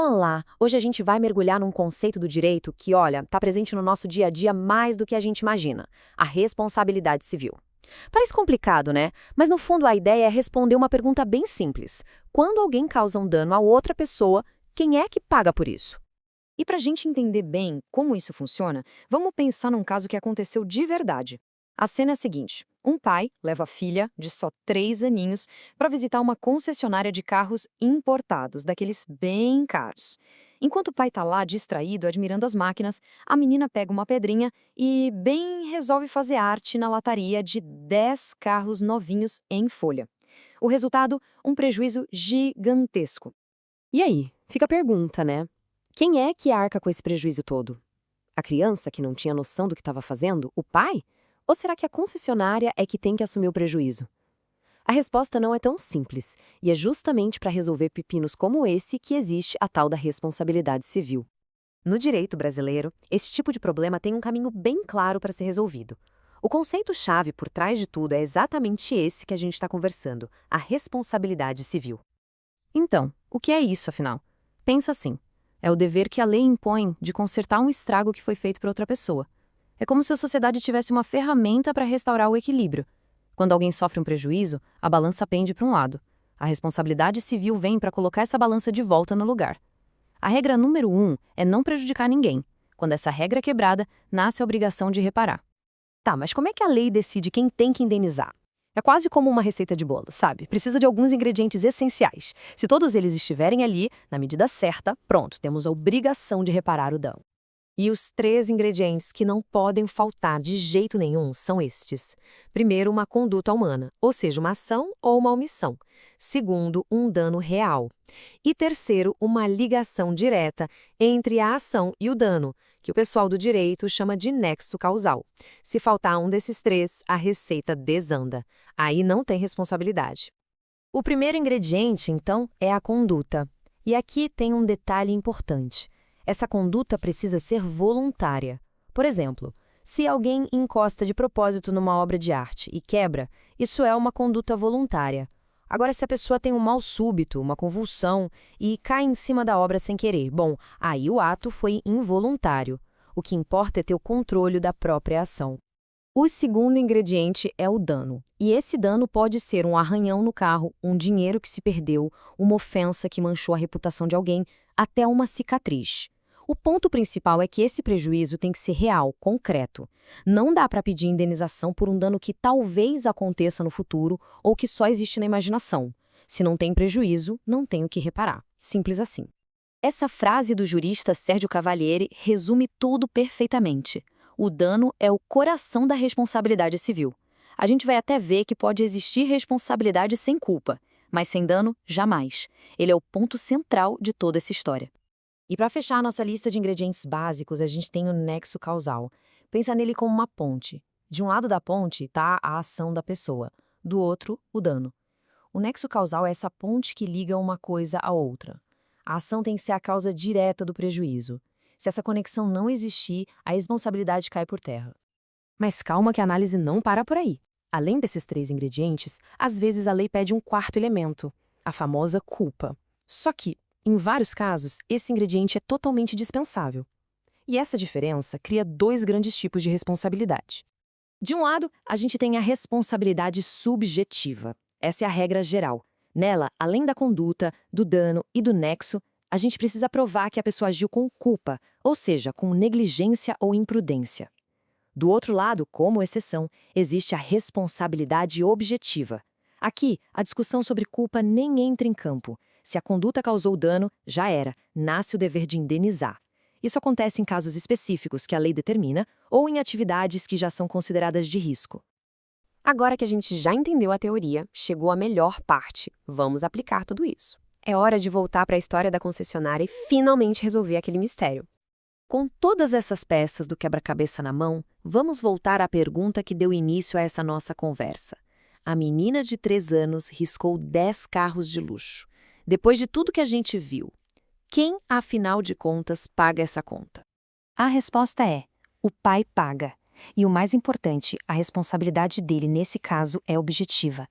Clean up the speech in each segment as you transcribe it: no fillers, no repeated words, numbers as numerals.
Olá! Hoje a gente vai mergulhar num conceito do direito que, olha, está presente no nosso dia a dia mais do que a gente imagina: a responsabilidade civil. Parece complicado, né? Mas no fundo a ideia é responder uma pergunta bem simples. Quando alguém causa um dano a outra pessoa, quem é que paga por isso? E para a gente entender bem como isso funciona, vamos pensar num caso que aconteceu de verdade. A cena é a seguinte: um pai leva a filha, de só 3 aninhos, para visitar uma concessionária de carros importados, daqueles bem caros. Enquanto o pai está lá distraído, admirando as máquinas, a menina pega uma pedrinha e, bem, resolve fazer arte na lataria de 10 carros novinhos em folha. O resultado? Um prejuízo gigantesco. E aí? Fica a pergunta, né? Quem é que arca com esse prejuízo todo? A criança que não tinha noção do que estava fazendo? O pai? Ou será que a concessionária é que tem que assumir o prejuízo? A resposta não é tão simples, e é justamente para resolver pepinos como esse que existe a tal da responsabilidade civil. No direito brasileiro, esse tipo de problema tem um caminho bem claro para ser resolvido. O conceito-chave por trás de tudo é exatamente esse que a gente está conversando: a responsabilidade civil. Então, o que é isso, afinal? Pensa assim: é o dever que a lei impõe de consertar um estrago que foi feito por outra pessoa. É como se a sociedade tivesse uma ferramenta para restaurar o equilíbrio. Quando alguém sofre um prejuízo, a balança pende para um lado. A responsabilidade civil vem para colocar essa balança de volta no lugar. A regra número 1 é não prejudicar ninguém. Quando essa regra é quebrada, nasce a obrigação de reparar. Tá, mas como é que a lei decide quem tem que indenizar? É quase como uma receita de bolo, sabe? Precisa de alguns ingredientes essenciais. Se todos eles estiverem ali, na medida certa, pronto, temos a obrigação de reparar o dano. E os 3 ingredientes que não podem faltar de jeito nenhum são estes. Primeiro, uma conduta humana, ou seja, uma ação ou uma omissão. Segundo, um dano real. E terceiro, uma ligação direta entre a ação e o dano, que o pessoal do direito chama de nexo causal. Se faltar um desses 3, a receita desanda. Aí não tem responsabilidade. O primeiro ingrediente, então, é a conduta. E aqui tem um detalhe importante. Essa conduta precisa ser voluntária. Por exemplo, se alguém encosta de propósito numa obra de arte e quebra, isso é uma conduta voluntária. Agora, se a pessoa tem um mal súbito, uma convulsão, e cai em cima da obra sem querer, bom, aí o ato foi involuntário. O que importa é ter o controle da própria ação. O segundo ingrediente é o dano. E esse dano pode ser um arranhão no carro, um dinheiro que se perdeu, uma ofensa que manchou a reputação de alguém, até uma cicatriz. O ponto principal é que esse prejuízo tem que ser real, concreto. Não dá para pedir indenização por um dano que talvez aconteça no futuro ou que só existe na imaginação. Se não tem prejuízo, não tem o que reparar. Simples assim. Essa frase do jurista Sérgio Cavalieri resume tudo perfeitamente. O dano é o coração da responsabilidade civil. A gente vai até ver que pode existir responsabilidade sem culpa, mas sem dano, jamais. Ele é o ponto central de toda essa história. E para fechar a nossa lista de ingredientes básicos, a gente tem o nexo causal. Pensa nele como uma ponte. De um lado da ponte está a ação da pessoa, do outro, o dano. O nexo causal é essa ponte que liga uma coisa à outra. A ação tem que ser a causa direta do prejuízo. Se essa conexão não existir, a responsabilidade cai por terra. Mas calma que a análise não para por aí. Além desses 3 ingredientes, às vezes a lei pede um quarto elemento, a famosa culpa. Só que, em vários casos, esse ingrediente é totalmente dispensável. E essa diferença cria 2 grandes tipos de responsabilidade. De um lado, a gente tem a responsabilidade subjetiva. Essa é a regra geral. Nela, além da conduta, do dano e do nexo, a gente precisa provar que a pessoa agiu com culpa, ou seja, com negligência ou imprudência. Do outro lado, como exceção, existe a responsabilidade objetiva. Aqui, a discussão sobre culpa nem entra em campo. Se a conduta causou dano, já era, nasce o dever de indenizar. Isso acontece em casos específicos que a lei determina ou em atividades que já são consideradas de risco. Agora que a gente já entendeu a teoria, chegou a melhor parte. Vamos aplicar tudo isso. É hora de voltar para a história da concessionária e finalmente resolver aquele mistério. Com todas essas peças do quebra-cabeça na mão, vamos voltar à pergunta que deu início a essa nossa conversa. A menina de 3 anos riscou 10 carros de luxo. Depois de tudo que a gente viu, quem, afinal de contas, paga essa conta? A resposta é: o pai paga. E o mais importante, a responsabilidade dele nesse caso é objetiva.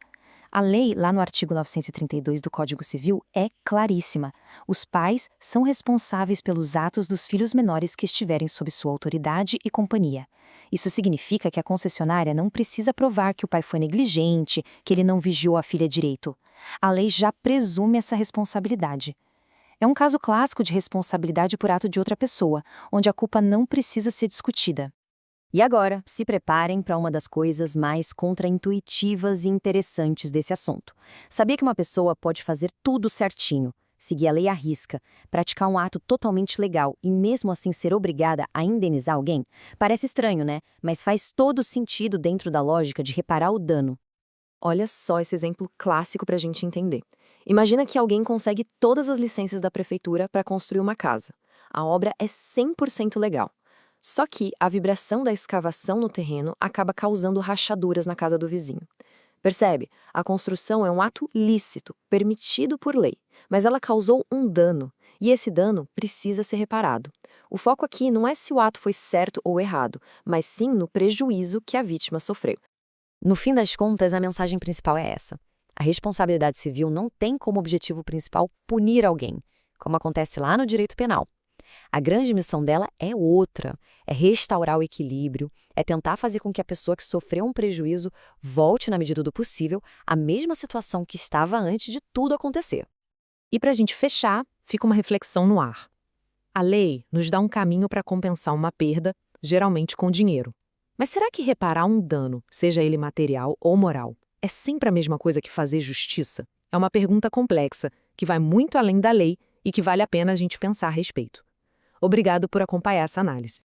A lei, lá no artigo 932 do Código Civil, é claríssima. Os pais são responsáveis pelos atos dos filhos menores que estiverem sob sua autoridade e companhia. Isso significa que a concessionária não precisa provar que o pai foi negligente, que ele não vigiou a filha direito. A lei já presume essa responsabilidade. É um caso clássico de responsabilidade por ato de outra pessoa, onde a culpa não precisa ser discutida. E agora, se preparem para uma das coisas mais contraintuitivas e interessantes desse assunto. Sabia que uma pessoa pode fazer tudo certinho, seguir a lei à risca, praticar um ato totalmente legal e mesmo assim ser obrigada a indenizar alguém? Parece estranho, né? Mas faz todo sentido dentro da lógica de reparar o dano. Olha só esse exemplo clássico para a gente entender. Imagina que alguém consegue todas as licenças da prefeitura para construir uma casa. A obra é 100% legal. Só que a vibração da escavação no terreno acaba causando rachaduras na casa do vizinho. Percebe? A construção é um ato lícito, permitido por lei, mas ela causou um dano, e esse dano precisa ser reparado. O foco aqui não é se o ato foi certo ou errado, mas sim no prejuízo que a vítima sofreu. No fim das contas, a mensagem principal é essa. A responsabilidade civil não tem como objetivo principal punir alguém, como acontece lá no direito penal. A grande missão dela é outra, é restaurar o equilíbrio, é tentar fazer com que a pessoa que sofreu um prejuízo volte, na medida do possível, à mesma situação que estava antes de tudo acontecer. E para a gente fechar, fica uma reflexão no ar. A lei nos dá um caminho para compensar uma perda, geralmente com dinheiro. Mas será que reparar um dano, seja ele material ou moral, é sempre a mesma coisa que fazer justiça? É uma pergunta complexa, que vai muito além da lei e que vale a pena a gente pensar a respeito. Obrigado por acompanhar essa análise.